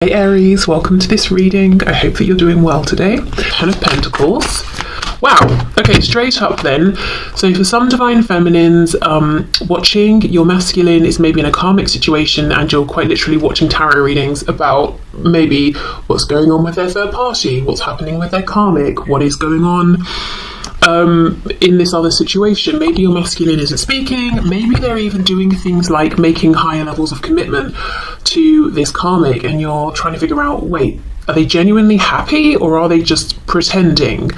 Hey Aries, welcome to this reading. I hope that you're doing well today. Ten of Pentacles. Wow, okay, straight up then. So for some divine feminines watching, your masculine is maybe in a karmic situation and you're quite literally watching tarot readings about maybe what's going on with their third party, what's happening with their karmic, what is going on in this other situation. Maybe your masculine isn't speaking, maybe they're even doing things like making higher levels of commitment to this karmic and you're trying to figure out, wait, are they genuinely happy or are they just pretending?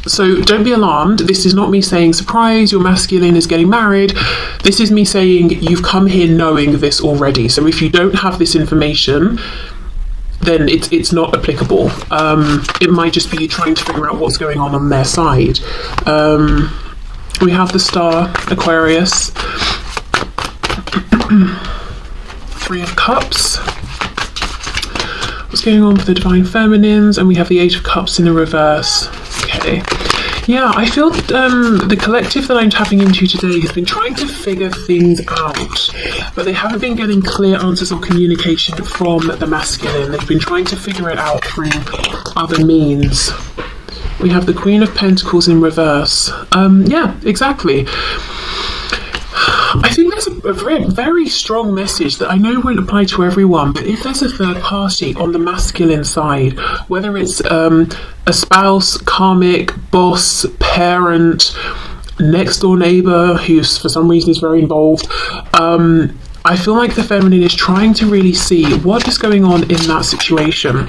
So don't be alarmed. This is not me saying surprise, your masculine is getting married. This is me saying you've come here knowing this already. So if you don't have this information, then it's not applicable. It might just be you trying to figure out what's going on their side. We have the star, Aquarius, Three of Cups. What's going on with the divine feminines? And we have the Eight of Cups in the reverse. Okay. Yeah, I feel the collective that I'm tapping into today has been trying to figure things out, but they haven't been getting clear answers or communication from the masculine. They've been trying to figure it out through other means. We have the Queen of Pentacles in reverse. Yeah, exactly. I think there's a very strong message that I know won't apply to everyone, but if there's a third party on the masculine side, whether it's a spouse, karmic, boss, parent, next door neighbor who's for some reason is very involved, I feel like the feminine is trying to really see what is going on in that situation.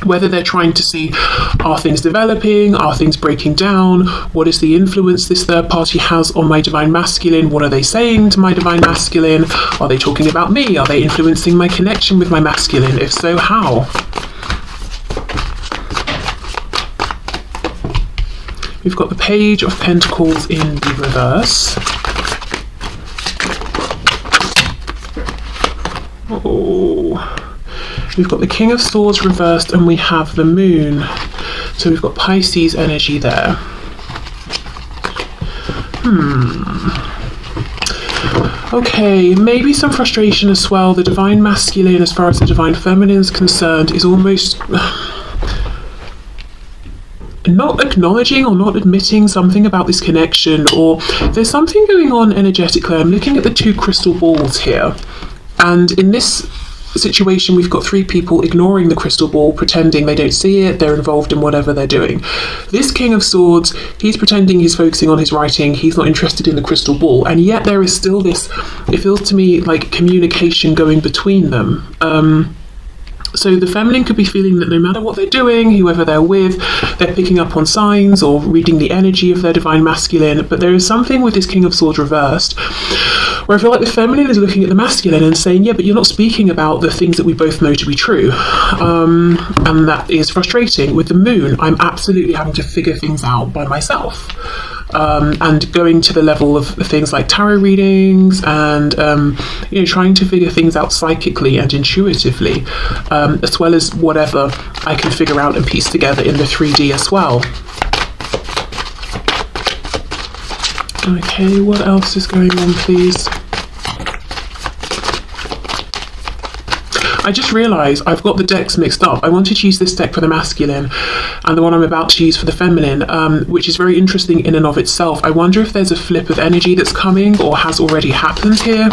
Whether they're trying to see, are things developing, are things breaking down, what is the influence this third party has on my divine masculine, what are they saying to my divine masculine, are they talking about me, are they influencing my connection with my masculine, if so, how? We've got the Page of Pentacles in the reverse. Oh. We've got the King of Swords reversed and we have the Moon. So we've got Pisces energy there. Okay, maybe some frustration as well. The divine masculine, as far as the divine feminine is concerned, is almost not acknowledging or not admitting something about this connection, or there's something going on energetically. I'm looking at the two crystal balls here, and in this situation we've got three people ignoring the crystal ball, pretending they don't see it, they're involved in whatever they're doing. This King of Swords, he's pretending he's focusing on his writing, he's not interested in the crystal ball, and yet there is still this, it feels to me like communication going between them. So the feminine could be feeling that no matter what they're doing, whoever they're with, they're picking up on signs or reading the energy of their divine masculine, but there is something with this King of Swords reversed where I feel like the feminine is looking at the masculine and saying, yeah, but you're not speaking about the things that we both know to be true. And that is frustrating. With the Moon, I'm absolutely having to figure things out by myself. And going to the level of things like tarot readings and trying to figure things out psychically and intuitively, as well as whatever I can figure out and piece together in the 3D as well. Okay, what else is going on, please? I just realised I've got the decks mixed up. I wanted to use this deck for the masculine and the one I'm about to use for the feminine, which is very interesting in and of itself. I wonder if there's a flip of energy that's coming or has already happened here.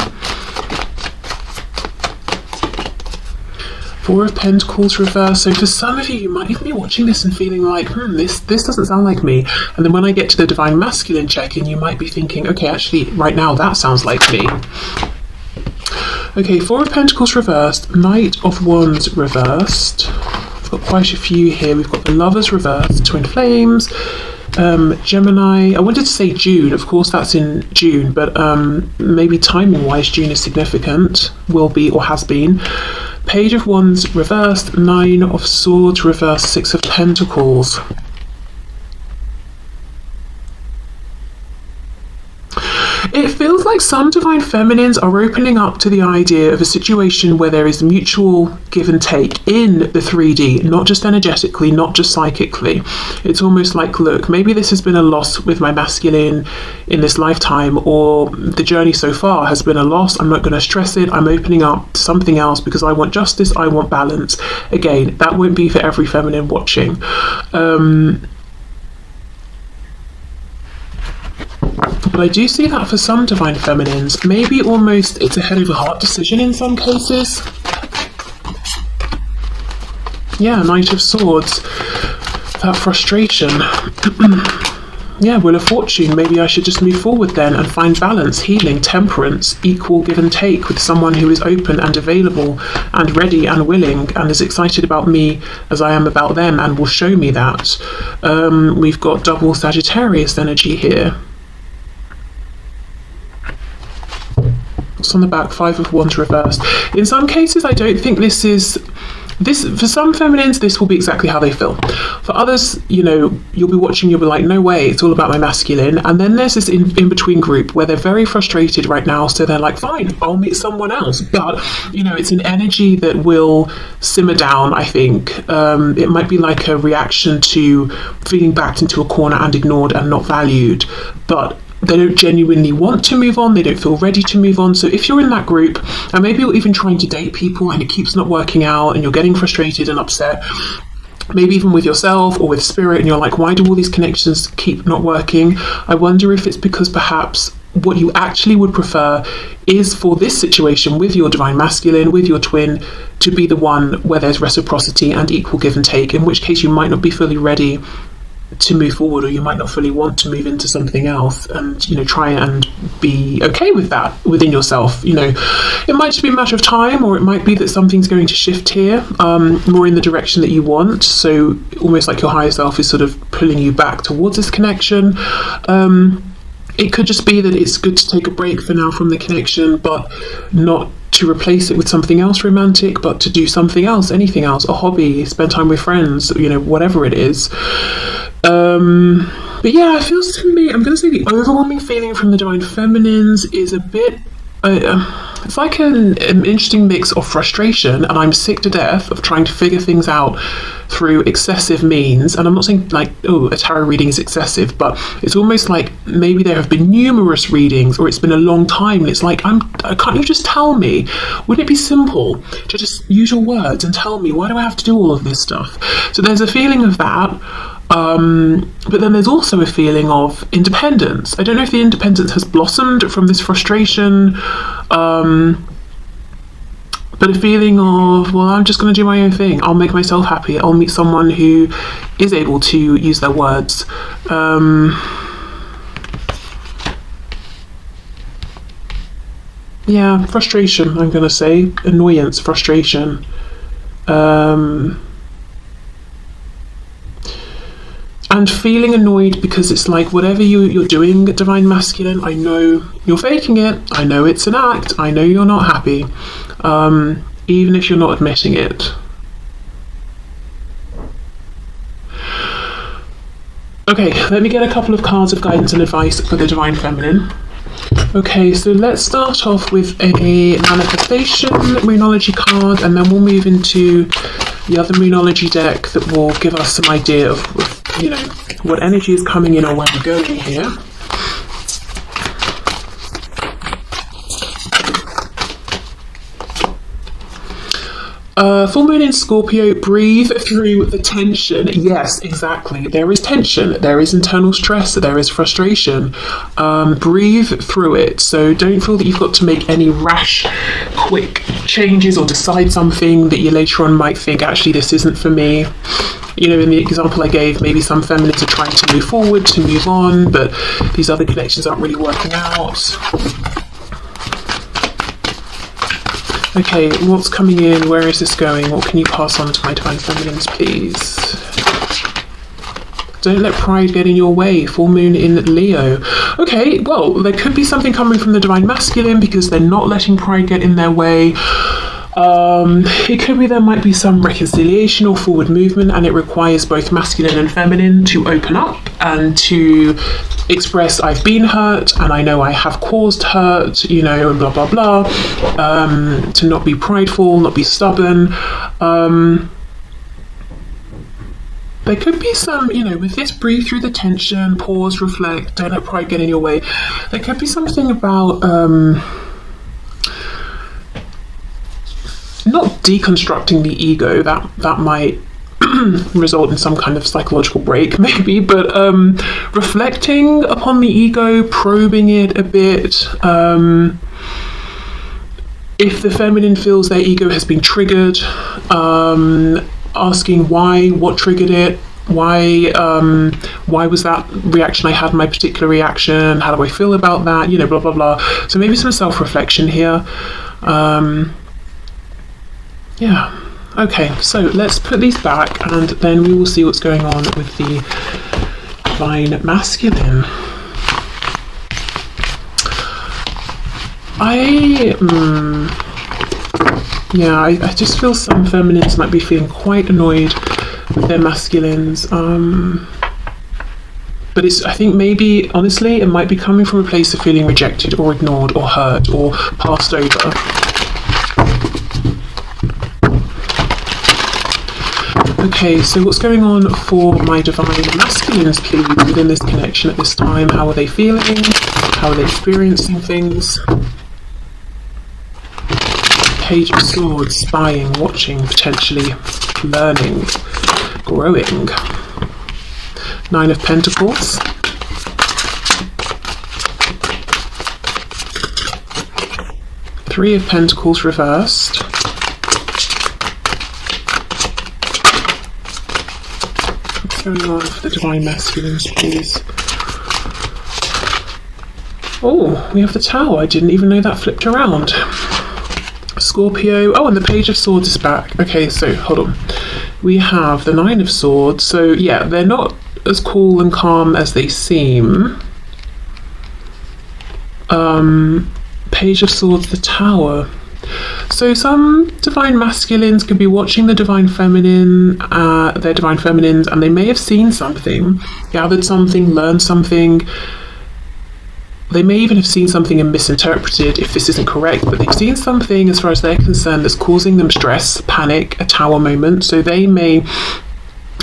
Four of Pentacles reverse. So for some of you might even be watching this and feeling like, this doesn't sound like me. And then when I get to the divine masculine check-in, you might be thinking, okay, actually, right now that sounds like me. Okay, Four of Pentacles reversed, Knight of Wands reversed. We've got quite a few here. We've got the Lovers reversed, Twin Flames, Gemini. I wanted to say June, of course that's in June, but maybe timing-wise June is significant, will be or has been. Page of Wands reversed, Nine of Swords reversed, Six of Pentacles. It feels like some divine feminines are opening up to the idea of a situation where there is mutual give and take in the 3D, not just energetically, not just psychically. It's almost like, look, maybe this has been a loss with my masculine in this lifetime, or the journey so far has been a loss. I'm not going to stress it. I'm opening up to something else because I want justice, I want balance. Again, that won't be for every feminine watching. But I do see that for some divine feminines, maybe almost it's a head over heart decision in some cases. Yeah, Knight of Swords, that frustration. Yeah, Wheel of Fortune, maybe I should just move forward then and find balance, healing, temperance, equal give and take with someone who is open and available and ready and willing and as excited about me as I am about them and will show me that. We've got double Sagittarius energy here. What's on the back? 5 of Wands reversed. In some cases, I don't think this for some feminines, this will be exactly how they feel. For others, you know, you'll be watching, you'll be like, no way, it's all about my masculine. And then there's this in-between group where they're very frustrated right now, so they're like, fine, I'll meet someone else. But, you know, it's an energy that will simmer down, I think. It might be like a reaction to feeling backed into a corner and ignored and not valued. But they don't genuinely want to move on, they don't feel ready to move on. So if you're in that group, and maybe you're even trying to date people and it keeps not working out and you're getting frustrated and upset, maybe even with yourself or with spirit, and you're like, why do all these connections keep not working? I wonder if it's because perhaps what you actually would prefer is for this situation with your divine masculine, with your twin, to be the one where there's reciprocity and equal give and take, in which case you might not be fully ready to move forward, or you might not fully want to move into something else, and, you know, try and be okay with that within yourself. You know, it might just be a matter of time, or it might be that something's going to shift here more in the direction that you want, so almost like your higher self is sort of pulling you back towards this connection. It could just be that it's good to take a break for now from the connection, but not to replace it with something else romantic, but to do something else, anything else, a hobby, spend time with friends, you know, whatever it is. But yeah, it feels to me, I'm going to say the overwhelming feeling from the divine feminines is a bit, it's like an interesting mix of frustration, and I'm sick to death of trying to figure things out through excessive means. And I'm not saying like, oh, a tarot reading is excessive, but it's almost like maybe there have been numerous readings, or it's been a long time, and it's like, can't you just tell me? Wouldn't it be simple to just use your words and tell me? Why do I have to do all of this stuff? So there's a feeling of that. But then there's also a feeling of independence. I don't know if the independence has blossomed from this frustration, but a feeling of, well, I'm just going to do my own thing. I'll make myself happy. I'll meet someone who is able to use their words. Yeah, frustration, I'm going to say. Annoyance, frustration. And feeling annoyed because it's like, whatever you're doing, divine masculine, I know you're faking it. I know it's an act. I know you're not happy, even if you're not admitting it. Okay, let me get a couple of cards of guidance and advice for the divine feminine. Okay, so let's start off with a manifestation moonology card, and then we'll move into the other moonology deck that will give us some idea of, you know, what energy is coming in or where we're going here. Full moon in Scorpio, breathe through the tension. Yes, exactly. There is tension, there is internal stress, there is frustration. Breathe through it. So don't feel that you've got to make any rash, quick changes or decide something that you later on might think, actually, this isn't for me. You know, in the example I gave, maybe some feminines are trying to move forward, to move on, but these other connections aren't really working out. Okay, what's coming in? Where is this going? What can you pass on to my divine feminines, please? Don't let pride get in your way. Full moon in Leo. Okay, well, there could be something coming from the divine masculine because they're not letting pride get in their way. It could be there might be some reconciliation or forward movement, and it requires both masculine and feminine to open up and to express I've been hurt and I know I have caused hurt, you know, and blah blah blah. To not be prideful, not be stubborn. There could be some, you know, with this, breathe through the tension, pause, reflect, don't let pride get in your way. There could be something about not deconstructing the ego, that might result in some kind of psychological break maybe, but reflecting upon the ego, probing it a bit. If the feminine feels their ego has been triggered, asking why, what triggered it, why was that reaction I had, my particular reaction, how do I feel about that, you know, blah blah blah. So maybe some self-reflection here. Yeah, okay, so let's put these back and then we will see what's going on with the divine masculine. I just feel some feminines might be feeling quite annoyed with their masculines. But I think maybe, honestly, it might be coming from a place of feeling rejected or ignored or hurt or passed over. Okay, so what's going on for my divine masculines, please, within this connection at this time? How are they feeling? How are they experiencing things? Page of Swords, spying, watching, potentially learning, growing. Nine of Pentacles. Three of Pentacles reversed. What's going on for the divine masculines, please? Oh, we have the Tower. I didn't even know that flipped around. Scorpio. Oh, and the Page of Swords is back. Okay, so hold on. We have the Nine of Swords. So yeah, they're not as cool and calm as they seem. Page of Swords, the Tower. So some divine masculines could be watching the divine feminine, their divine feminines, and they may have seen something, gathered something, learned something. They may even have seen something and misinterpreted if this isn't correct, but they've seen something as far as they're concerned that's causing them stress, panic, a Tower moment. So they may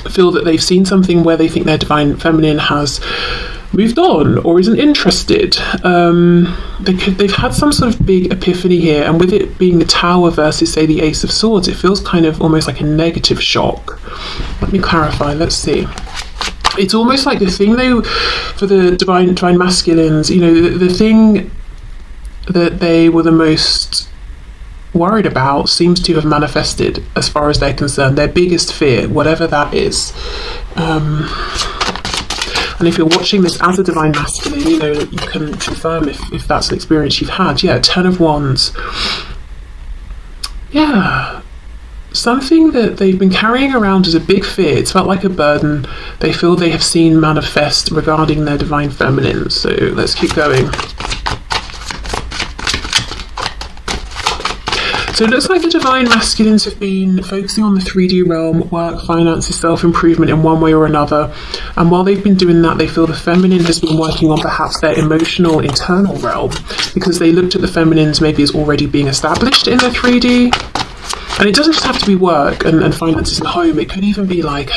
feel that they've seen something where they think their divine feminine has moved on or isn't interested. They've had some sort of big epiphany here, and with it being the Tower versus, say, the Ace of Swords, it feels kind of almost like a negative shock. Let me clarify, let's see. It's almost like the thing, though, for the divine masculines, you know, the thing that they were the most worried about seems to have manifested as far as they're concerned. Their biggest fear, whatever that is. And if you're watching this as a divine masculine, you know, you can confirm if that's an experience you've had. Yeah, Ten of Wands. Yeah. Something that they've been carrying around as a big fear. It's felt like a burden they feel they have seen manifest regarding their divine feminine. So let's keep going. So it looks like the divine masculines have been focusing on the 3D realm, work, finances, self-improvement in one way or another. And while they've been doing that, they feel the feminine has been working on perhaps their emotional internal realm, because they looked at the feminines maybe as already being established in their 3D. And it doesn't just have to be work and finances and home. It could even be like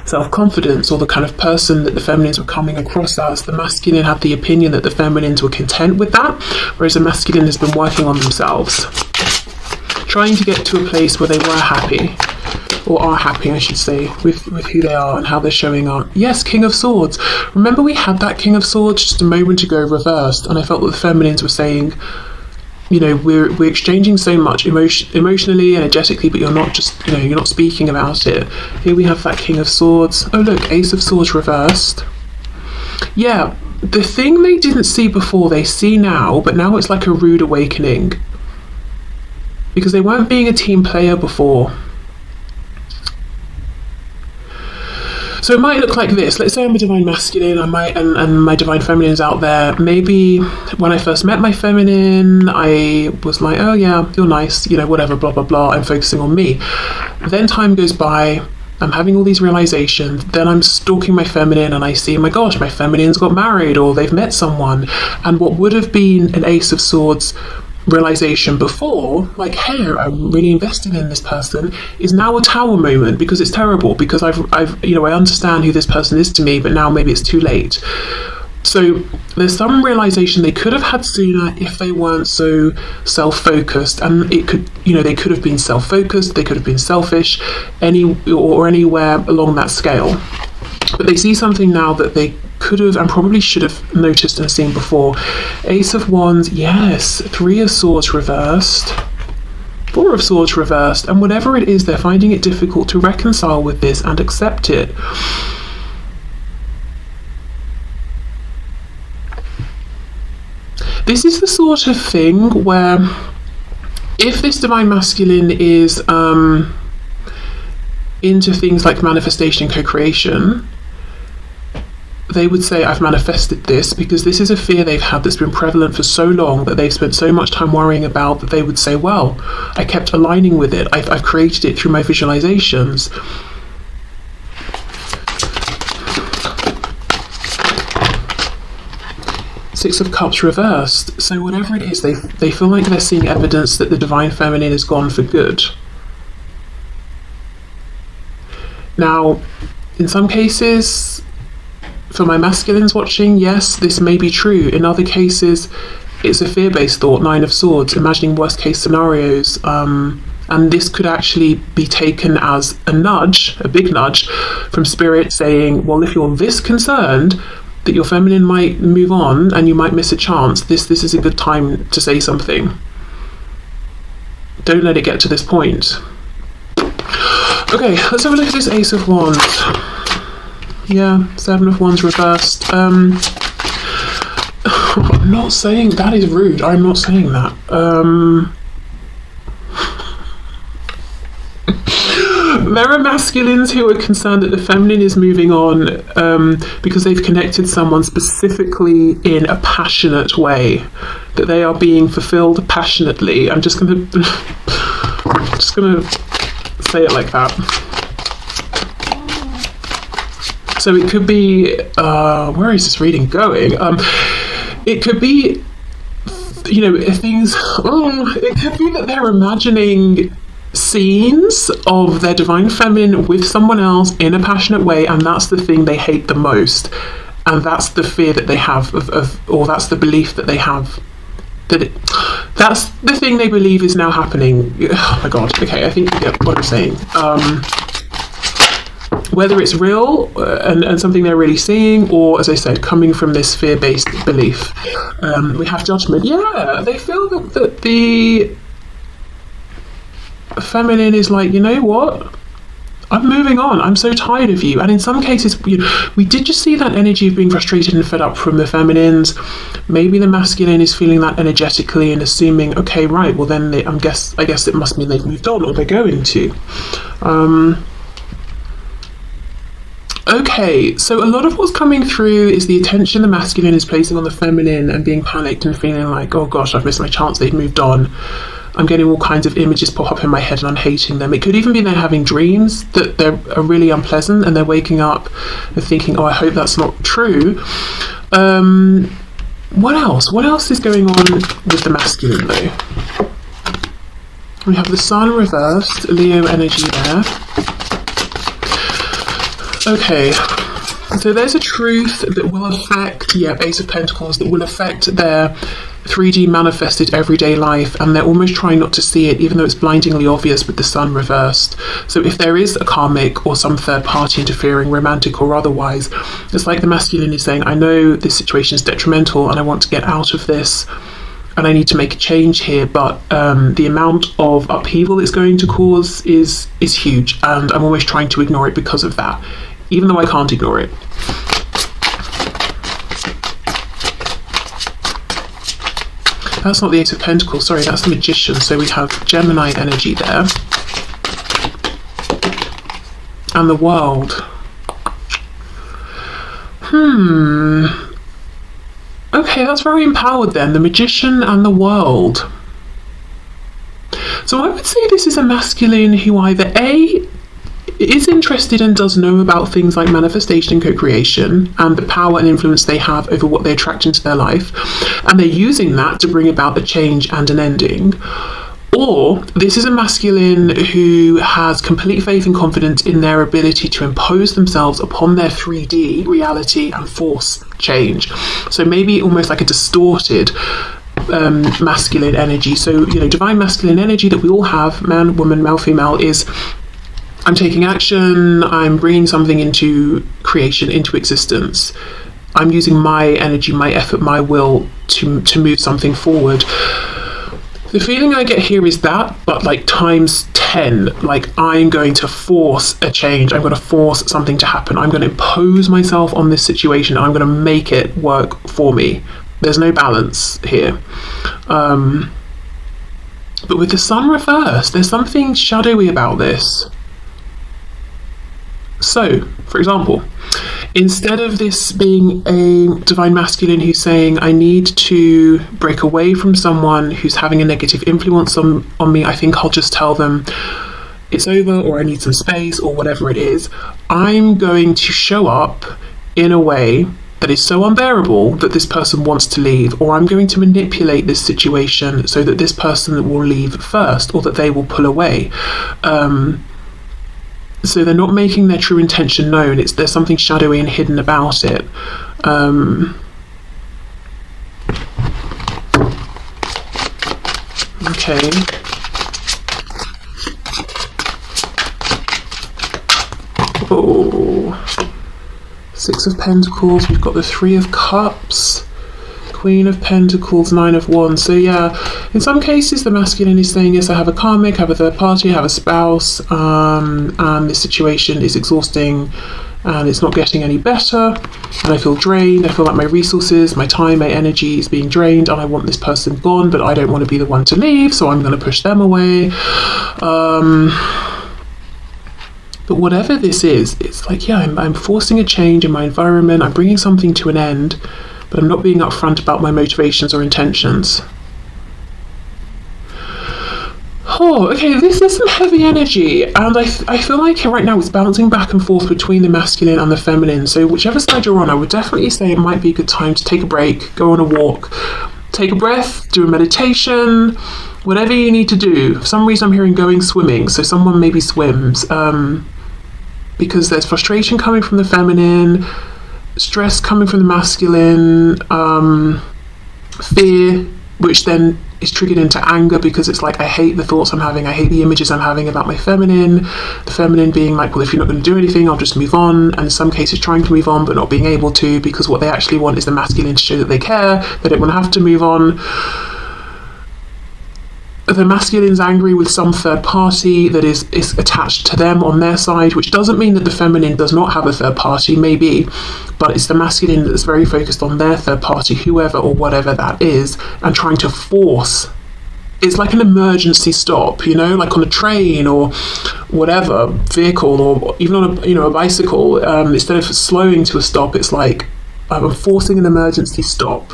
self-confidence, or the kind of person that the feminines were coming across as. The masculine had the opinion that the feminines were content with that, whereas the masculine has been working on themselves, trying to get to a place where they were happy, or are happy, I should say, with who they are and how they're showing up. Yes, King of Swords. Remember we had that King of Swords just a moment ago reversed, and I felt that the feminines were saying, you know, we're exchanging so much emotionally, energetically, but you're not just, you know, you're not speaking about it. Here we have that King of Swords. Oh look, Ace of Swords reversed. Yeah, the thing they didn't see before, they see now, but now it's like a rude awakening. Because they weren't being a team player before. So it might look like this. Let's say I'm a divine masculine, and my divine feminine's out there. Maybe when I first met my feminine, I was like, oh yeah, you're nice, you know, whatever, blah blah blah. I'm focusing on me. Then time goes by. I'm having all these realizations. Then I'm stalking my feminine, and I see, my gosh, my feminine's got married, or they've met someone. And what would have been an Ace of Swords realization before, like, hey, I'm really invested in this person, is now a Tower moment, because it's terrible, because I've you know, I understand who this person is to me, but now maybe it's too late. So there's some realization they could have had sooner if they weren't so self-focused, and it could, you know, they could have been self-focused, they could have been selfish, anywhere along that scale. But they see something now that they could have and probably should have noticed and seen before. Ace of Wands, yes. 3 of Swords reversed. 4 of Swords reversed. And whatever it is, they're finding it difficult to reconcile with this and accept it. This is the sort of thing where if this divine masculine is into things like manifestation, co-creation, they would say, I've manifested this, because this is a fear they've had that's been prevalent for so long, that they've spent so much time worrying about, that they would say, well, I kept aligning with it. I've created it through my visualizations. Six of Cups reversed. So whatever it is, they feel like they're seeing evidence that the divine feminine is gone for good. Now, in some cases, for my masculines watching, yes, this may be true. In other cases, it's a fear-based thought, 9 of Swords, imagining worst-case scenarios. And this could actually be taken as a nudge, a big nudge, from Spirit saying, well, if you're this concerned that your feminine might move on and you might miss a chance, this is a good time to say something. Don't let it get to this point. Okay, let's have a look at this Ace of Wands. Yeah, 7 of Wands reversed. I'm not saying that is rude. I'm not saying that. There are masculines who are concerned that the feminine is moving on because they've connected someone specifically in a passionate way, that they are being fulfilled passionately. I'm just gonna say it like that. So it could be, where is this reading going? It could be, you know, it could be that they're imagining scenes of their divine feminine with someone else in a passionate way, and that's the thing they hate the most. And that's the fear that they have or that's the belief that they have. That's the thing they believe is now happening. Oh my god, okay, I think you get what I'm saying. Whether it's real and something they're really seeing, or, as I said, coming from this fear-based belief. We have Judgment. Yeah, they feel that the feminine is like, you know what? I'm moving on. I'm so tired of you. And in some cases, we did just see that energy of being frustrated and fed up from the feminines. Maybe the masculine is feeling that energetically and assuming, okay, right, well then I guess it must mean they've moved on, or they're going to. Okay, so a lot of what's coming through is the attention the masculine is placing on the feminine and being panicked and feeling like, oh gosh, I've missed my chance, they've moved on. I'm getting all kinds of images pop up in my head and I'm hating them. It could even be they're having dreams that are really unpleasant, and they're waking up and thinking, oh, I hope that's not true. What else? What else is going on with the masculine though? We have the Sun reversed, Leo energy there. Okay, so there's a truth that will affect, Ace of Pentacles, that will affect their 3D manifested everyday life, and they're almost trying not to see it, even though it's blindingly obvious with the Sun reversed. So if there is a karmic or some third party interfering, romantic or otherwise, it's like the masculine is saying, I know this situation is detrimental and I want to get out of this and I need to make a change here, but the amount of upheaval it's going to cause is huge, and I'm almost trying to ignore it because of that, even though I can't ignore it. That's not the Ace of Pentacles, sorry, that's the Magician. So we have Gemini energy there. And the World. Okay, that's very empowered then. The Magician and the World. So I would say this is a masculine who either A, is interested and does know about things like manifestation and co-creation and the power and influence they have over what they attract into their life, and they're using that to bring about a change and an ending. Or this is a masculine who has complete faith and confidence in their ability to impose themselves upon their 3D reality and force change. So maybe almost like a distorted masculine energy. So, divine masculine energy that we all have, man, woman, male, female, is I'm taking action, I'm bringing something into creation, into existence. I'm using my energy, my effort, my will to move something forward. The feeling I get here is that, but like times 10, like I'm going to force a change. I'm going to force something to happen. I'm going to impose myself on this situation. I'm going to make it work for me. There's no balance here. But with the sun reversed, there's something shadowy about this. So, for example, instead of this being a divine masculine who's saying, I need to break away from someone who's having a negative influence on me, I think I'll just tell them it's over, or I need some space, or whatever it is, I'm going to show up in a way that is so unbearable that this person wants to leave, or I'm going to manipulate this situation so that this person will leave first, or that they will pull away. So they're not making their true intention known. There's something shadowy and hidden about it. Okay. Oh. Six of Pentacles. We've got the Three of Cups. Queen of Pentacles, Nine of Wands. So yeah, in some cases the masculine is saying, yes, I have a karmic, I have a third party, I have a spouse, and this situation is exhausting and it's not getting any better, and I feel drained. I feel like my resources, my time, my energy is being drained, and I want this person gone, but I don't want to be the one to leave, so I'm going to push them away. But whatever this is, it's like, yeah, I'm forcing a change in my environment, I'm bringing something to an end, but I'm not being upfront about my motivations or intentions. Oh, okay, this is some heavy energy, and I feel like right now it's bouncing back and forth between the masculine and the feminine. So whichever side you're on, I would definitely say it might be a good time to take a break, go on a walk, take a breath, do a meditation, whatever you need to do. For some reason I'm hearing going swimming, so someone maybe swims, because there's frustration coming from the feminine, stress coming from the masculine, fear, which then is triggered into anger because it's like, I hate the thoughts I'm having, I hate the images I'm having about my feminine, the feminine being like, well, if you're not going to do anything, I'll just move on, and in some cases trying to move on but not being able to, because what they actually want is the masculine to show that they care, they don't want to have to move on. The masculine's angry with some third party that is attached to them on their side, which doesn't mean that the feminine does not have a third party, maybe, but it's the masculine that's very focused on their third party, whoever or whatever that is, and trying to force. It's like an emergency stop, like on a train or whatever vehicle, or even on a bicycle. Instead of slowing to a stop, it's like I'm forcing an emergency stop.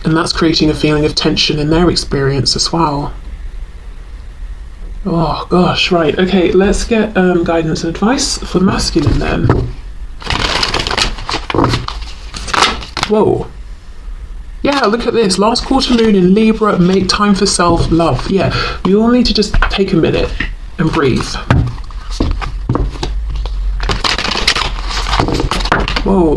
And that's creating a feeling of tension in their experience as well. Oh gosh, right, okay, let's get guidance and advice for the masculine then. Whoa. Yeah, look at this, last quarter moon in Libra, make time for self-love. Yeah, we all need to just take a minute and breathe. Whoa.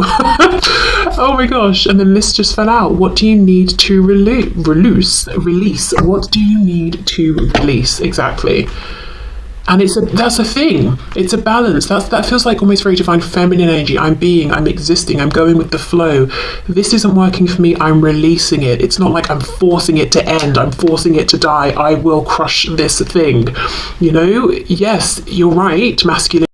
Oh my gosh, and then this just fell out. What do you need to release? What do you need to release? Exactly. And that's a thing. It's a balance. That feels like almost very divine feminine energy. I'm existing, I'm going with the flow. This isn't working for me, I'm releasing it. It's not like I'm forcing it to end, I'm forcing it to die, I will crush this thing. Yes, you're right, masculine.